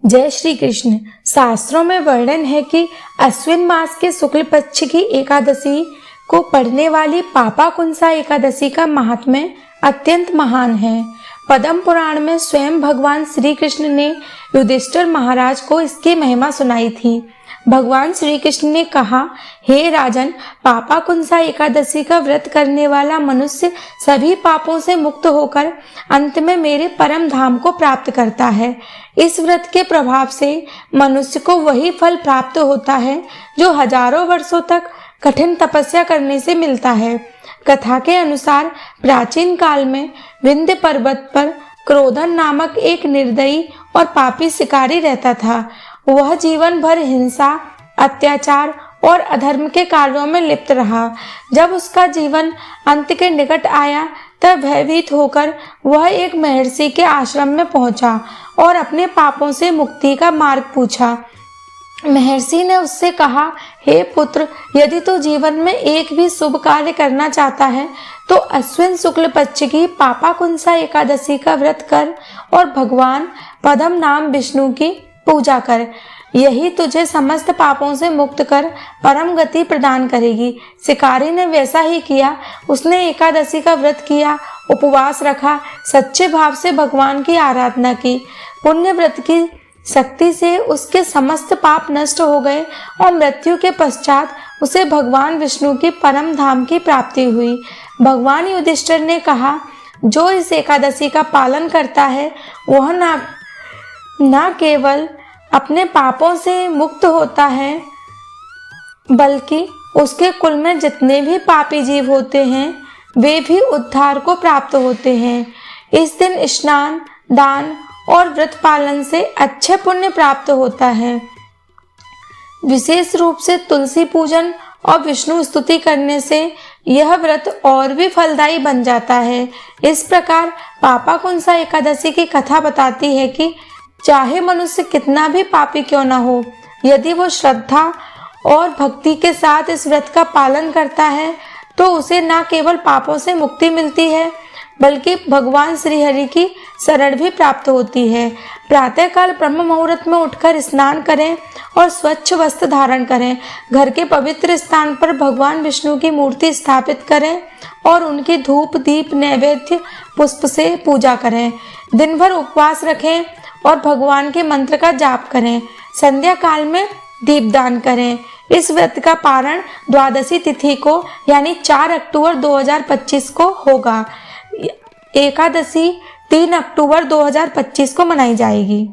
जय श्री कृष्ण। शास्त्रों में वर्णन है कि अश्विन मास के शुक्ल पक्ष की एकादशी को पढ़ने वाली पापाकुंसा एकादशी का महात्म्य अत्यंत महान है। पद्म पुराण में स्वयं भगवान श्री कृष्ण ने युधिष्ठिर महाराज को इसकी महिमा सुनाई थी। भगवान श्री कृष्ण ने कहा, हे राजन, पापाकुंसा एकादशी का व्रत करने वाला मनुष्य सभी पापों से मुक्त होकर अंत में मेरे परम धाम को प्राप्त करता है। इस व्रत के प्रभाव से मनुष्य को वही फल प्राप्त होता है जो हजारों वर्षों तक कठिन तपस्या करने से मिलता है। कथा के अनुसार प्राचीन काल में विंध्य पर्वत पर क्रोधन नामक एक निर्दयी और पापी शिकारी रहता था। वह जीवन भर हिंसा, अत्याचार और अधर्म के कार्यों में लिप्त रहा। जब उसका जीवन अंत के निकट आया तब भयभीत होकर वह एक महर्षि के आश्रम में पहुंचा और अपने पापों से मुक्ति का मार्ग पूछा। महर्षि ने उससे कहा, हे पुत्र, यदि तू जीवन में एक भी शुभ कार्य करना चाहता है तो अश्विन शुक्ल पक्ष की पापाकुंसा एकादशी का व्रत कर और भगवान पद्म नाम विष्णु की पूजा कर। यही तुझे समस्त पापों से मुक्त कर परम गति प्रदान करेगी। शिकारी ने वैसा ही किया। उसने एकादशी का व्रत किया, उपवास रखा, सच्चे भाव से भगवान की आराधना की। पुण्य व्रत की शक्ति से उसके समस्त पाप नष्ट हो गए और मृत्यु के पश्चात उसे भगवान विष्णु की परम धाम की प्राप्ति हुई। भगवान युधिष्ठिर ने कहा, जो इस एकादशी का पालन करता है वह न केवल अपने पापों से मुक्त होता है बल्कि उसके कुल में जितने भी पापी जीव होते हैं वे भी उद्धार को प्राप्त होते हैं। इस दिन स्नान, दान और व्रत पालन से अच्छे पुण्य प्राप्त होता है। विशेष रूप से तुलसी पूजन और विष्णु स्तुति करने से यह व्रत और भी फलदायी बन जाता है। इस प्रकार पापाकुंसा एकादशी की कथा बताती है कि चाहे मनुष्य कितना भी पापी क्यों न हो, यदि वो श्रद्धा और भक्ति के साथ इस व्रत का पालन करता है तो उसे न केवल पापों से मुक्ति मिलती है बल्कि भगवान श्री हरि की शरण भी प्राप्त होती है। प्रातःकाल ब्रह्म मुहूर्त में उठकर स्नान करें और स्वच्छ वस्त्र धारण करें। घर के पवित्र स्थान पर भगवान विष्णु की मूर्ति स्थापित करें और उनकी धूप, दीप, नैवेद्य, पुष्प से पूजा करें। दिन भर उपवास रखें और भगवान के मंत्र का जाप करें। संध्या काल में दीपदान करें। इस व्रत का पारण द्वादशी तिथि को यानी 4 अक्टूबर 2025 को होगा। एकादशी 3 अक्टूबर 2025 को मनाई जाएगी।